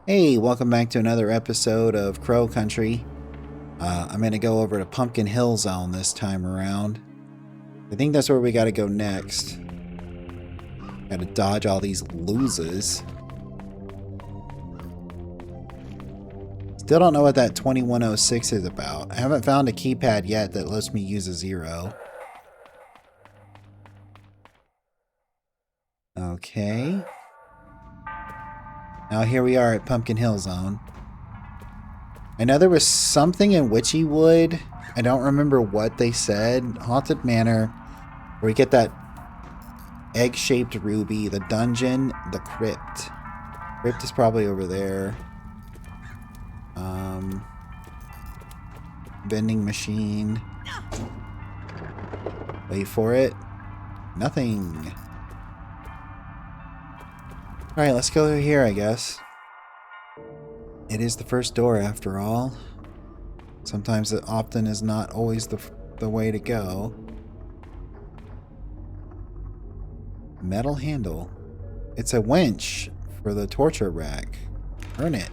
Hey, welcome back to another episode of Crow Country. I'm going to go over to Pumpkin Hill Zone this time around. I think that's where we got to go next. Got to dodge all these losers. Still don't know what that 2106 is about. I haven't found a keypad yet that lets me use a 0. Okay. Now here we are at Pumpkin Hill Zone. I know there was something in Witchywood. I don't remember what they said. Haunted Manor, where we get that egg-shaped ruby, the dungeon, the crypt. Crypt is probably over there. Vending machine. Wait for it. Nothing. Alright, let's go here, I guess. It is the first door, after all. Sometimes it often is not always the way to go. Metal handle. It's a winch for the torture rack. Earn it.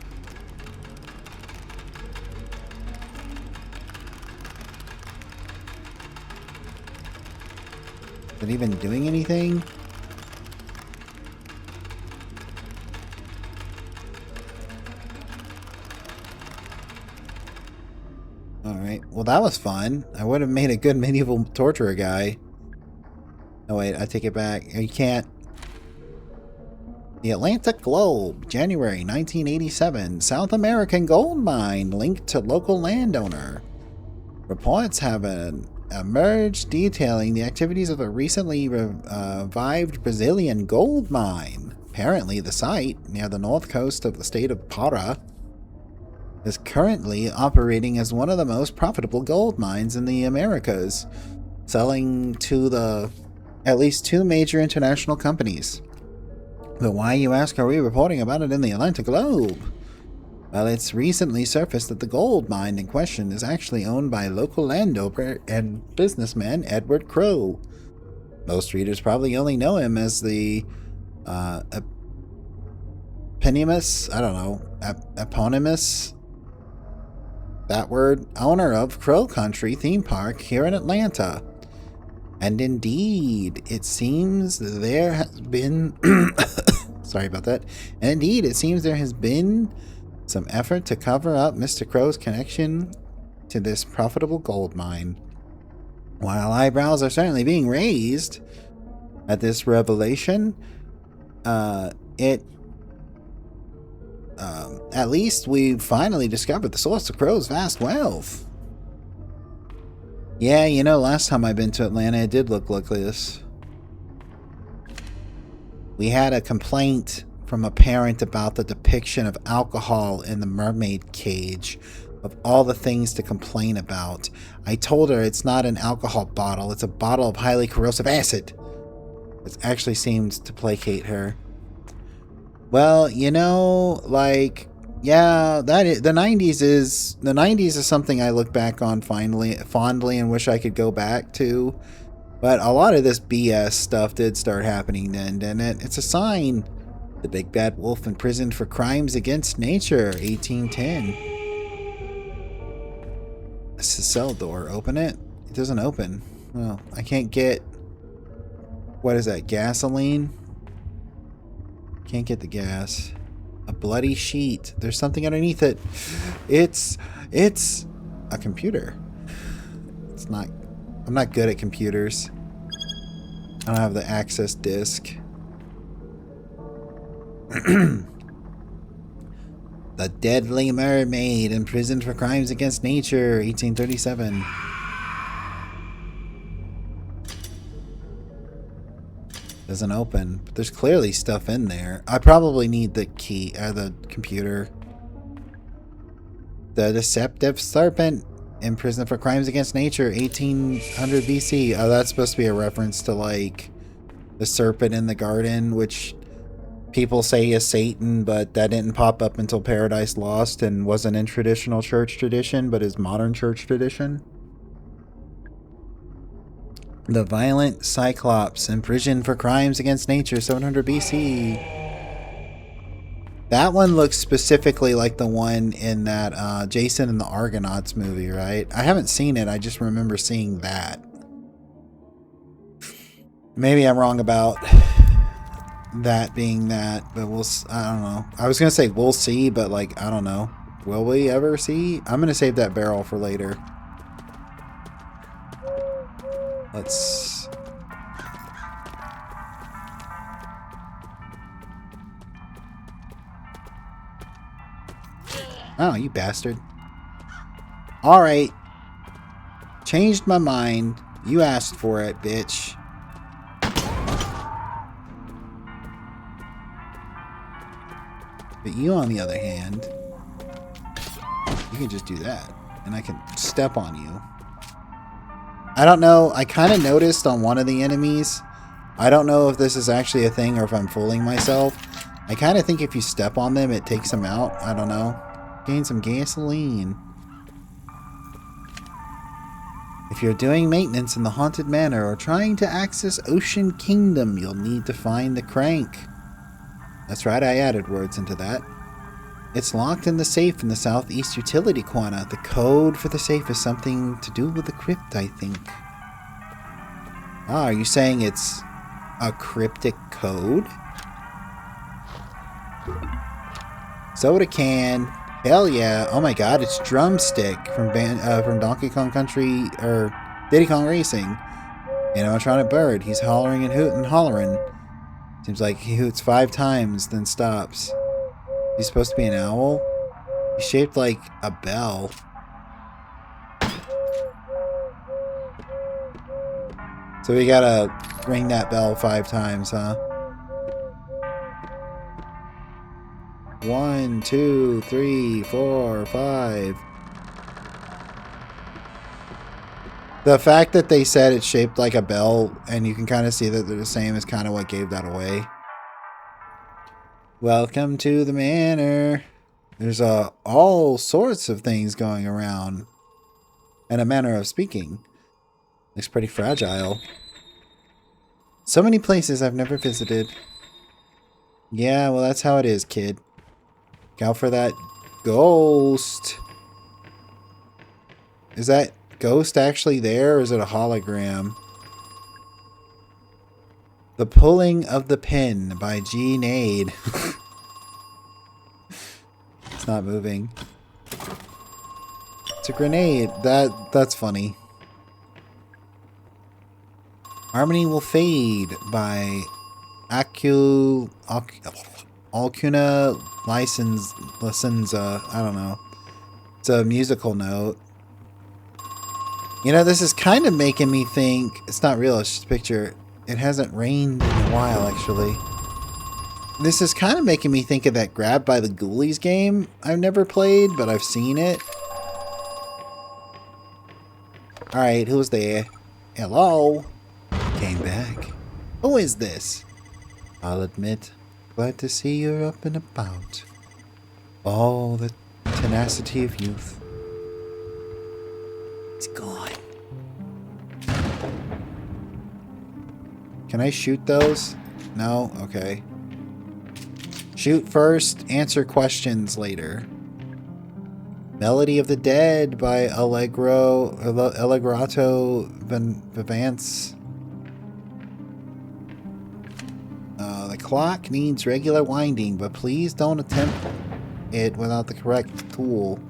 Is it even doing anything? Alright, well that was fun. I would have made a good medieval torturer guy. Oh wait, I take it back. You can't. The Atlantic Globe, January 1987. South American gold mine linked to local landowner. Reports have emerged detailing the activities of a recently revived Brazilian gold mine. Apparently the site, near the north coast of the state of Pará, is currently operating as one of the most profitable gold mines in the Americas, selling to at least 2 major international companies. But why, you ask, are we reporting about it in the Atlantic Globe? Well, it's recently surfaced that the gold mine in question is actually owned by local landowner and businessman Edward Crow. Most readers probably only know him as the eponymous, that word, owner of Crow Country theme park here in Atlanta. And indeed, it seems there has been sorry about that. And indeed, it seems there has been some effort to cover up Mr. Crow's connection to this profitable gold mine. While eyebrows are certainly being raised at this revelation, at least we've finally discovered the source of Crow's vast wealth. Yeah, you know, last time I've been to Atlanta, it did look like this. We had a complaint from a parent about the depiction of alcohol in the mermaid cage. Of all the things to complain about, I told her it's not an alcohol bottle, it's a bottle of highly corrosive acid. It actually seems to placate her. Well, you know, like, yeah, the 90s is something I look back on fondly and wish I could go back to. But a lot of this BS stuff did start happening then, didn't it? It's a sign. The Big Bad Wolf imprisoned for crimes against nature, 1810. It's a cell door. Open it? It doesn't open. Well, I can't get... What is that? Gasoline? Can't get the gas. A bloody sheet. There's something underneath it. It's a computer. It's not... I'm not good at computers. I don't have the access disc. The Deadly Mermaid, imprisoned for crimes against nature, 1837. Doesn't open, but there's clearly stuff in there. I probably need the key, the computer. The Deceptive Serpent, imprisoned for crimes against nature, 1800 BC. Oh, that's supposed to be a reference to, like, the serpent in the garden, which people say is Satan, but that didn't pop up until Paradise Lost and wasn't in traditional church tradition, but is modern church tradition. The Violent Cyclops, imprisoned for crimes against nature, 700 BC. That one looks specifically like the one in that Jason and the Argonauts movie, right? I haven't seen it. I just remember seeing that. Maybe I'm wrong about that being that, but I don't know. I was going to say we'll see, but like, I don't know. Will we ever see? I'm going to save that barrel for later. Let's... Oh, you bastard. Alright. Changed my mind. You asked for it, bitch. But you, on the other hand, you can just do that. And I can step on you. I don't know. I kind of noticed on one of the enemies. I don't know if this is actually a thing or if I'm fooling myself. I kind of think if you step on them, it takes them out. I don't know. Gain some gasoline. If you're doing maintenance in the Haunted Manor or trying to access Ocean Kingdom, you'll need to find the crank. That's right, I added words into that. It's locked in the safe in the southeast utility corner. The code for the safe is something to do with the crypt, I think. Ah, are you saying it's a cryptic code? Soda can. Hell yeah. Oh my god, it's Drumstick from Donkey Kong Country, or Diddy Kong Racing. Animatronic bird. He's hollering and hooting and hollering. Seems like he hoots 5 times, then stops. He's supposed to be an owl? He's shaped like a bell. So we gotta ring that bell 5 times, huh? 1, 2, 3, 4, 5. The fact that they said it's shaped like a bell and you can kind of see that they're the same is kind of what gave that away. Welcome to the manor. There's all sorts of things going around. In a manner of speaking. Looks pretty fragile. So many places I've never visited. Yeah, well that's how it is, kid. Look out for that ghost. Is that ghost actually there, or is it a hologram? The Pulling of the Pin by G. Nade. It's not moving. It's a grenade. That's funny. Harmony Will Fade by Alcuna Licenza. I don't know. It's a musical note. You know, this is kind of making me think... It's not real, it's just a picture. It hasn't rained in a while, actually. This is kind of making me think of that Grabbed by the Ghoulies game I've never played, but I've seen it. Alright, who's there? Hello? Came back. Who is this? I'll admit, glad to see you're up and about. All the tenacity of youth. It's gone. Can I shoot those? No? Okay. Shoot first, answer questions later. Melody of the Dead by Allegrato Vivance. The clock needs regular winding, but please don't attempt it without the correct tool.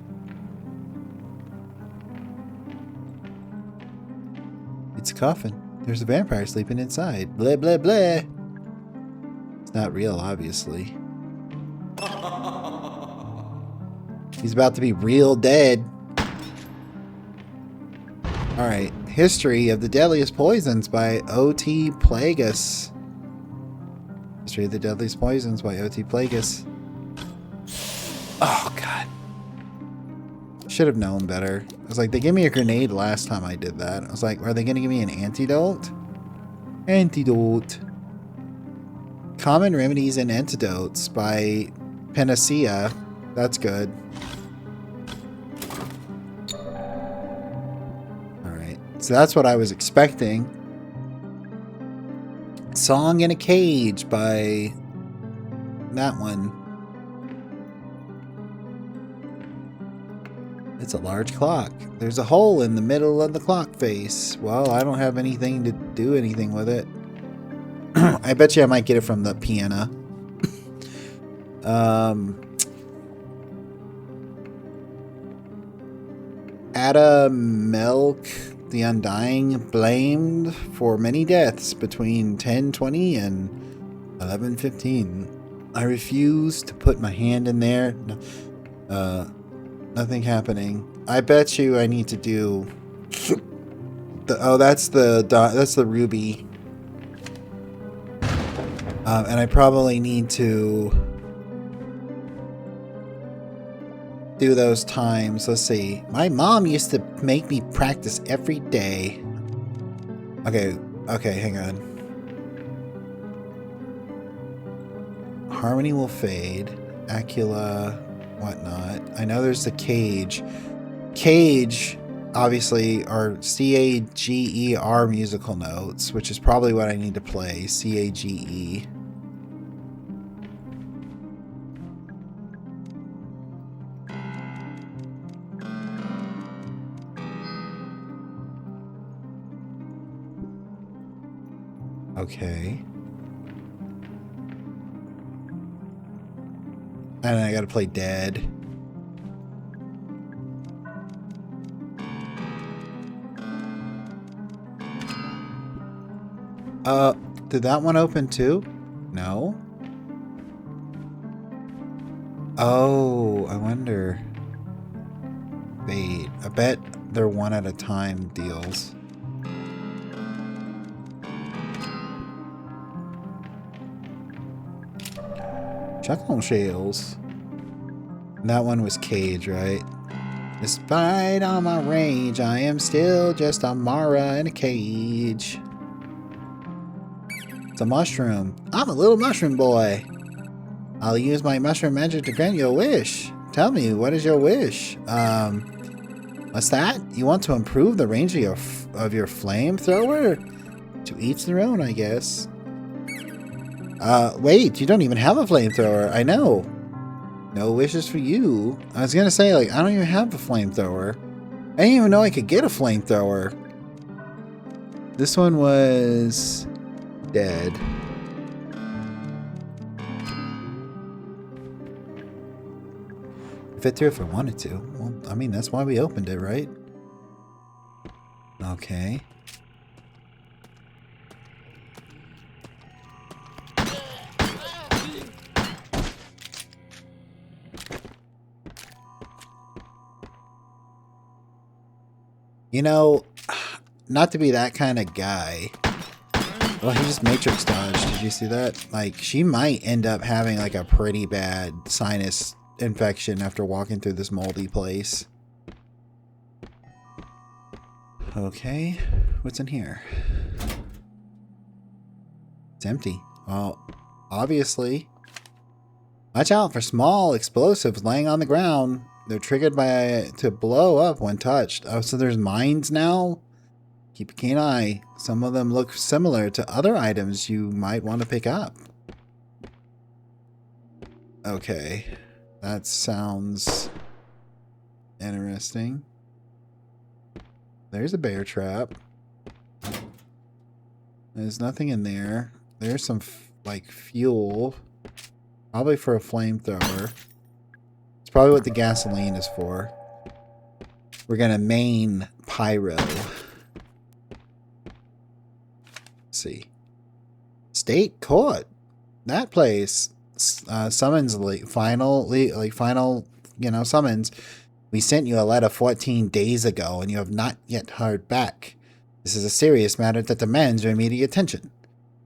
It's a coffin. There's a vampire sleeping inside. Blah, blah, blah. It's not real, obviously. He's about to be real dead. Alright. History of the Deadliest Poisons by O.T. Plagueis. History of the Deadliest Poisons by O.T. Plagueis. Oh, God. Should have known better. I was like, they gave me a grenade last time I did that. I was like, are they going to give me an antidote? Antidote. Common Remedies and Antidotes by Panacea. That's good. Alright. So that's what I was expecting. Song in a Cage by that one. It's a large clock. There's a hole in the middle of the clock face. Well, I don't have anything to do anything with it. I bet you I might get it from the piano. Ada Milk, the Undying, blamed for many deaths between 10:20 and 11:15. I refuse to put my hand in there. Nothing happening. I bet you I need to do that's the ruby. And I probably need to do those times. Let's see. My mom used to make me practice every day. Okay, hang on. Harmony will fade. Acula, whatnot. I know there's the cage. Cage, obviously, are C-A-G-E-R musical notes, which is probably what I need to play. C-A-G-E. Okay. And I gotta play Dead. Did that one open too? No? Oh, I wonder. Wait, I bet they're one at a time deals. Chuckle shells. And that one was Cage, right? Despite all my rage, I am still just a Mara in a cage. It's a mushroom. I'm a little mushroom boy. I'll use my mushroom magic to grant you a wish. Tell me, what is your wish? What's that? You want to improve the range of your flamethrower? To each their own, I guess. Wait, you don't even have a flamethrower. I know. No wishes for you. I was gonna say, like, I don't even have a flamethrower. I didn't even know I could get a flamethrower. This one was Dead. Fit through if I wanted to. Well, I mean, that's why we opened it, right? Okay. You know, not to be that kind of guy. Well, he just Matrix dodged. Did you see that? Like, she might end up having like a pretty bad sinus infection after walking through this moldy place. Okay, what's in here? It's empty. Well, obviously. Watch out for small explosives laying on the ground. They're triggered to blow up when touched. Oh, so there's mines now? Keep a keen eye. Some of them look similar to other items you might want to pick up. Okay. That sounds interesting. There's a bear trap. There's nothing in there. There's some, like, fuel. Probably for a flamethrower. It's probably what the gasoline is for. We're gonna main pyro. Let's see. State court. That place summons final, you know, summons. We sent you a letter 14 days ago, and you have not yet heard back. This is a serious matter that demands your immediate attention.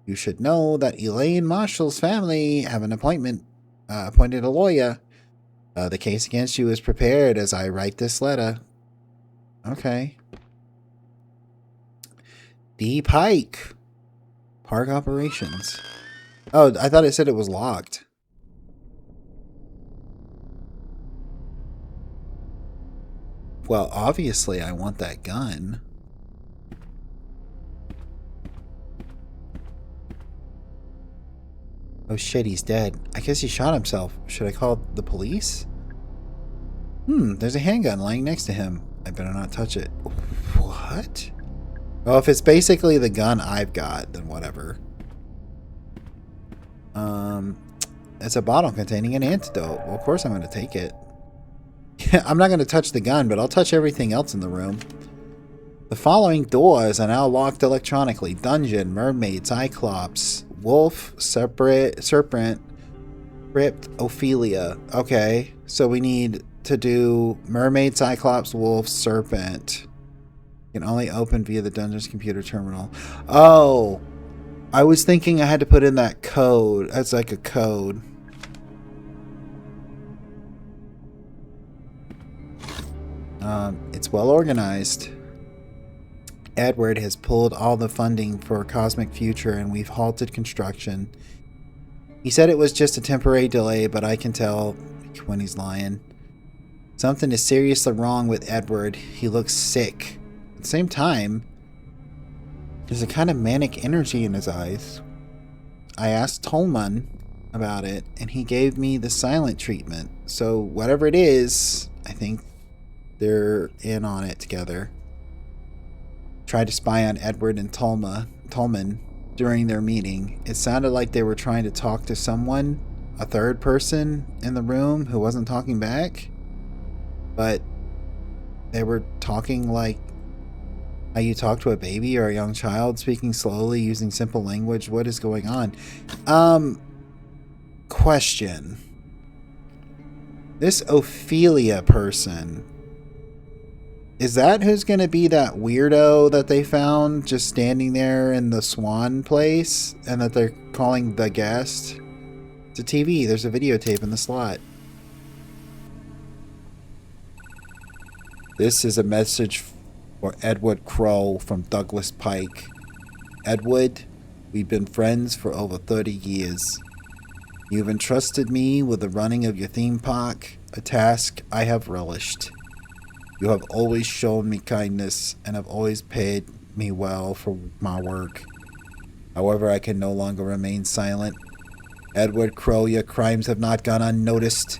You should know that Elaine Marshall's family have an appointed a lawyer. The case against you is prepared as I write this letter. Okay. D. Pike. Park operations. Oh, I thought it said it was locked. Well, obviously I want that gun. Oh shit, he's dead. I guess he shot himself. Should I call the police? There's a handgun lying next to him. I better not touch it. What? Well, if it's basically the gun I've got, then whatever. It's a bottle containing an antidote. Well, of course I'm going to take it. I'm not going to touch the gun, but I'll touch everything else in the room. The following doors are now locked electronically. Dungeon, mermaid, cyclops, wolf, serpent, crypt, Ophelia. Okay, so we need to do mermaid, cyclops, wolf, serpent. You can only open via the dungeon's computer terminal. Oh, I was thinking I had to put in that code. That's like a code. It's well organized. Edward has pulled all the funding for Cosmic Future and we've halted construction. He said it was just a temporary delay, but I can tell when he's lying. Something is seriously wrong with Edward. He looks sick. At the same time, there's a kind of manic energy in his eyes. I asked Tolman about it, and he gave me the silent treatment. So whatever it is, I think they're in on it together. Tried to spy on Edward and Tolman during their meeting. It sounded like they were trying to talk to someone, a third person in the room who wasn't talking back. But they were talking like how you talk to a baby or a young child, speaking slowly, using simple language. What is going on? Question. This Ophelia person, is that who's going to be that weirdo that they found just standing there in the Swan place and that they're calling the guest? It's a TV. There's a videotape in the slot. This is a message for Edward Crow from Douglas Pike. Edward, we've been friends for over 30 years. You've entrusted me with the running of your theme park, a task I have relished. You have always shown me kindness and have always paid me well for my work. However, I can no longer remain silent. Edward Crow, your crimes have not gone unnoticed,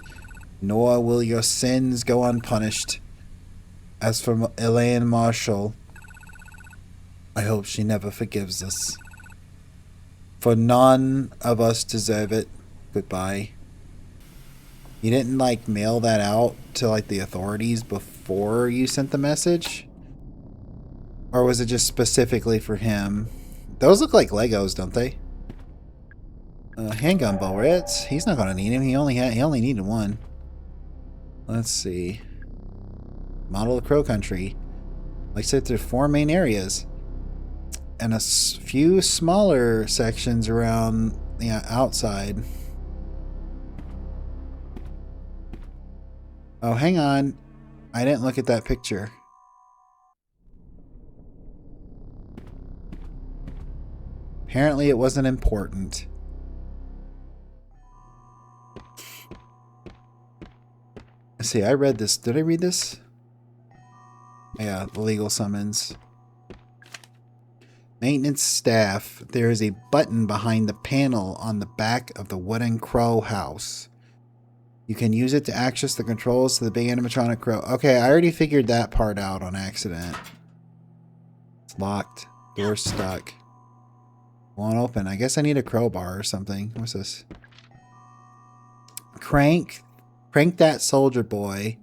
nor will your sins go unpunished. As for Elaine Marshall, I hope she never forgives us. For none of us deserve it. Goodbye. You didn't, like, mail that out to, like, the authorities before you sent the message? Or was it just specifically for him? Those look like Legos, don't they? Handgun bullets. He's not gonna need him. He only needed one. Let's see. Model of Crow Country. Like I said, there's 4 main areas. And a few smaller sections around the outside. Oh, hang on. I didn't look at that picture. Apparently it wasn't important. Let's see, I read this. Did I read this? Yeah, the legal summons. Maintenance staff. There is a button behind the panel on the back of the wooden crow house. You can use it to access the controls to the big animatronic crow. Okay, I already figured that part out on accident. It's locked. Door's stuck. Won't open. I guess I need a crowbar or something. What's this? Crank that soldier boy.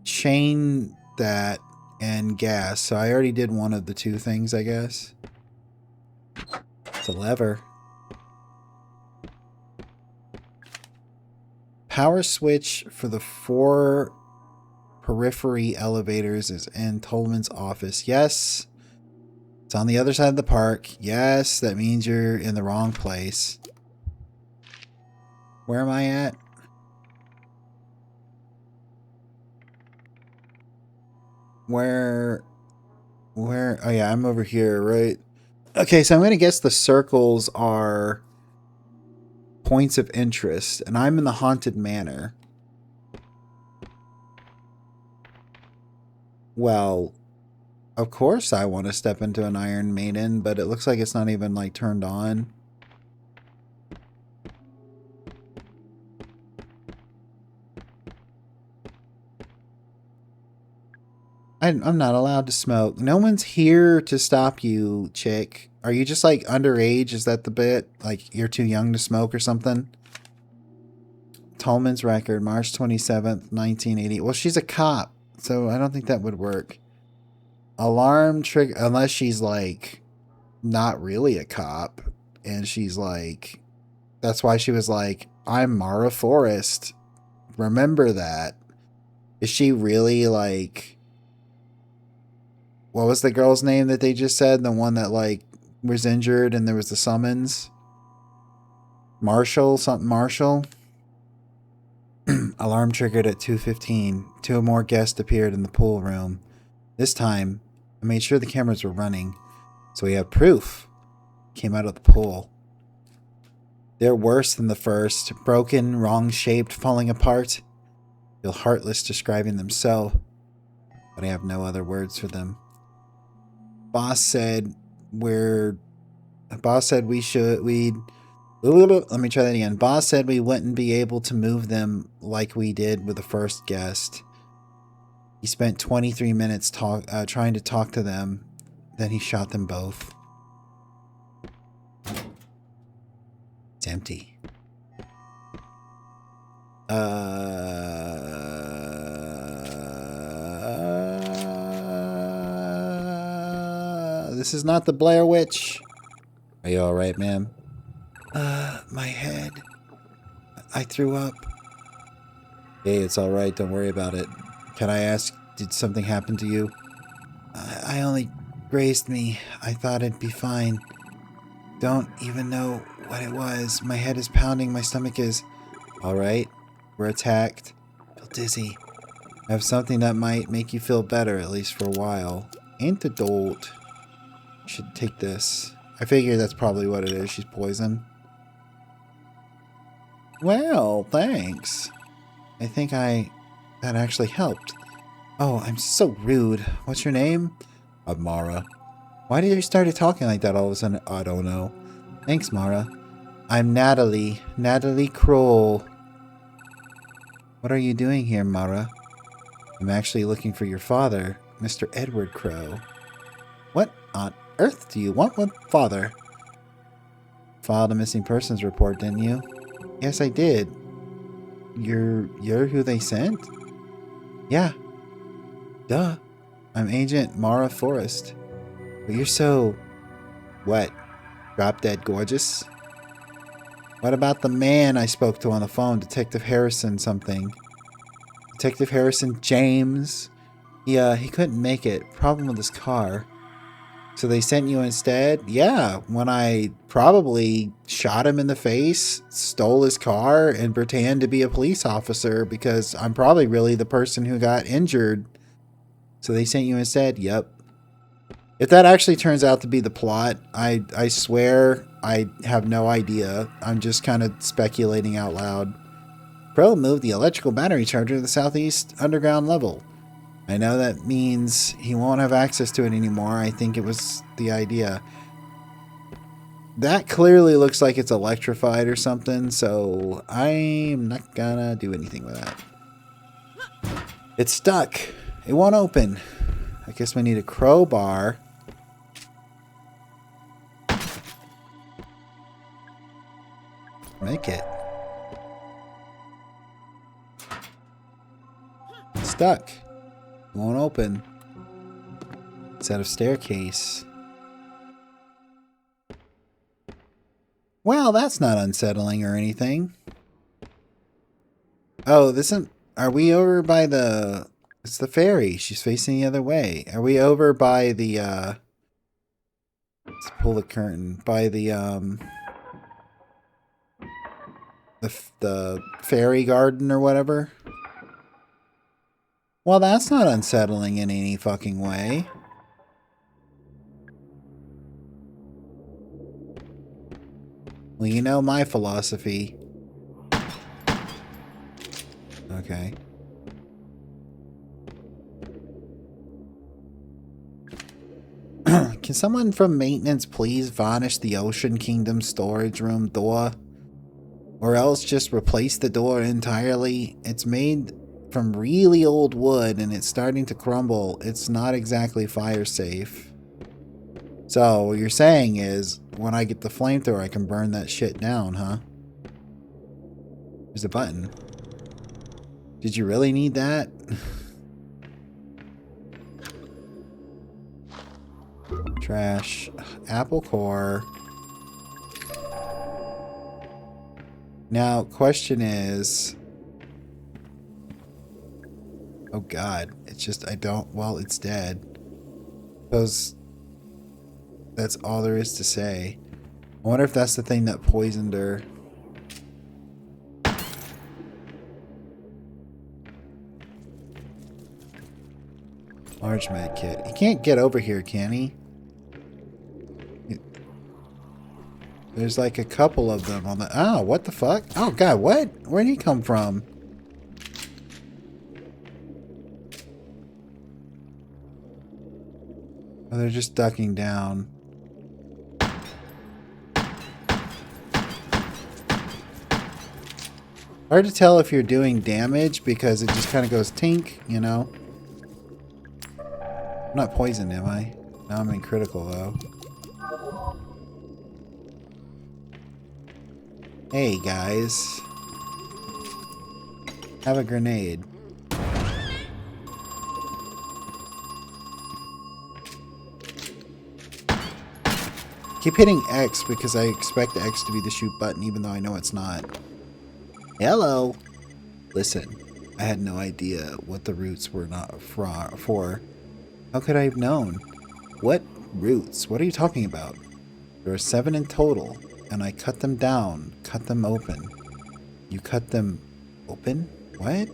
Chain that and gas. So I already did one of the 2 things, I guess. It's a lever. Power switch for the 4 periphery elevators is in Tolman's office. Yes. It's on the other side of the park. Yes, that means you're in the wrong place. Where am I at? Where? Oh yeah, I'm over here, right? Okay, so I'm going to guess the circles are points of interest, and I'm in the Haunted Manor. Well, of course I want to step into an Iron Maiden, but it looks like it's not even, like, turned on. I'm not allowed to smoke. No one's here to stop you, chick. Are you just like underage? Is that the bit? Like you're too young to smoke or something? Tolman's record, March 27th, 1980. Well, she's a cop, so I don't think that would work. Alarm trigger, unless she's like not really a cop and she's like, that's why she was like, I'm Mara Forrest. Remember that. Is she really like, what was the girl's name that they just said? The one that like was injured and there was the summons? Marshall, something Marshall? Alarm triggered at 2:15. 2 more guests appeared in the pool room. This time, I made sure the cameras were running, so we have proof. Came out of the pool. They're worse than the first. Broken, wrong-shaped, falling apart. Feel heartless describing them so, but I have no other words for them. Boss said we'd let me try that again. Boss said we wouldn't be able to move them like we did with the first guest. He spent 23 minutes trying to talk to them. Then he shot them both. It's empty. This is not the Blair Witch. Are you alright, ma'am? My head. I threw up. Hey, it's alright. Don't worry about it. Can I ask, did something happen to you? I only grazed me. I thought it'd be fine. Don't even know what it was. My head is pounding. My stomach is... Alright. We're attacked. Feel dizzy. I have something that might make you feel better, at least for a while. Antidote. Should take this. I figure that's probably what it is. She's poisoned. Well, thanks. I think that actually helped. Oh, I'm so rude. What's your name? I'm Mara. Why did you start talking like that all of a sudden? I don't know. Thanks, Mara. I'm Natalie. Natalie Kroll. What are you doing here, Mara? I'm actually looking for your father, Mr. Edward Crow. What on earth do you want with father? Filed a missing persons report, didn't you? Yes, I did. You're who they sent? Yeah. Duh. I'm Agent Mara Forrest. But you're so... What? Drop dead gorgeous? What about the man I spoke to on the phone? Detective Harrison something. Detective Harrison James. He couldn't make it. Problem with his car. So they sent you instead? Yeah, when I probably shot him in the face, stole his car, and pretend to be a police officer because I'm probably really the person who got injured. So they sent you instead? Yep. If that actually turns out to be the plot, I swear I have no idea. I'm just kind of speculating out loud. Crow moved the electrical battery charger to the southeast underground level. I know that means he won't have access to it anymore. I think it was the idea. That clearly looks like it's electrified or something, so I'm not gonna do anything with that. It's stuck. It won't open. I guess we need a crowbar. Make it. It's stuck. It won't open. It's out of staircase. Well, that's not unsettling or anything. Oh, this isn't... Are we over by the... It's the ferry. She's facing the other way. Are we over by the, let's pull the curtain. By the fairy garden or whatever? Well, that's not unsettling in any fucking way. Well, you know my philosophy. Okay. Can someone from maintenance please varnish the Ocean Kingdom storage room door? Or else just replace the door entirely? It's made from really old wood and it's starting to crumble, it's not exactly fire safe. So what you're saying is when I get the flamethrower, I can burn that shit down, huh? There's a button. Did you really need that? Trash. Apple core. Now, question is... Oh god, it's just, I don't... Well, it's dead. That's all there is to say. I wonder if that's the thing that poisoned her. Large med kit. He can't get over here, can he? There's like a couple of them on the... Oh, what the fuck? Oh god, what? Where'd he come from? Oh, they're just ducking down. Hard to tell if you're doing damage because it just kind of goes tink, you know? I'm not poisoned, am I? Now I'm in critical, though. Hey, guys. Have a grenade. Keep hitting X because I expect X to be the shoot button even though I know it's not. Hello. Listen, I had no idea what the roots were not for. How could I have known? What roots? What are you talking about? There are 7 in total, and I cut them down, cut them open. You cut them open? What?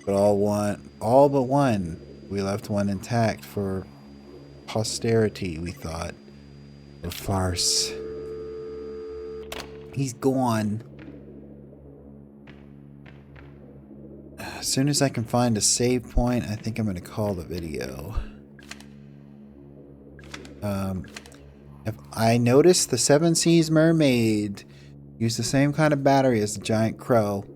But all but one. We left one intact for posterity, we thought. A farce. He's gone. As soon as I can find a save point, I think I'm going to call the video. If I noticed the Seven Seas Mermaid used the same kind of battery as the Giant Crow.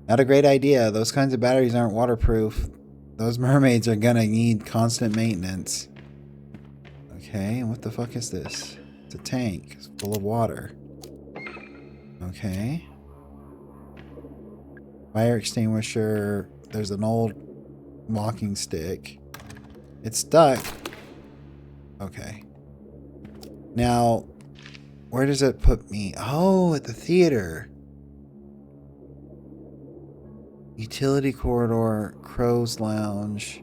Not a great idea. Those kinds of batteries aren't waterproof. Those mermaids are going to need constant maintenance. Okay, what the fuck is this? It's a tank. It's full of water. Okay. Fire extinguisher. There's an old walking stick. It's stuck. Okay. Now, where does it put me? Oh, at the theater. Utility corridor, Crow's Lounge.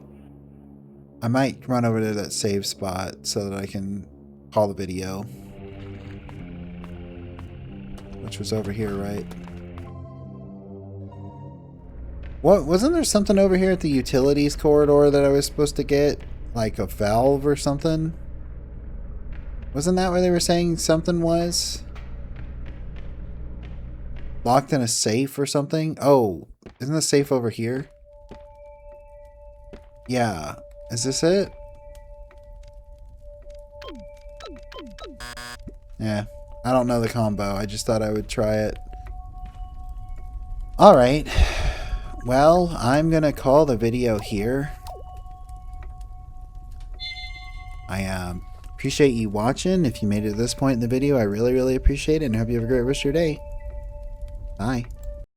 I might run over to that save spot so that I can call the video. Which was over here, right? What, wasn't there something over here at the utilities corridor that I was supposed to get? Like a valve or something? Wasn't that where they were saying something was? Locked in a safe or something? Oh, isn't the safe over here? Yeah. Is this it? Yeah. I don't know the combo. I just thought I would try it. Alright. Well, I'm gonna call the video here. I appreciate you watching. If you made it to this point in the video, I really, really appreciate it, and hope you have a great rest of your day. Bye.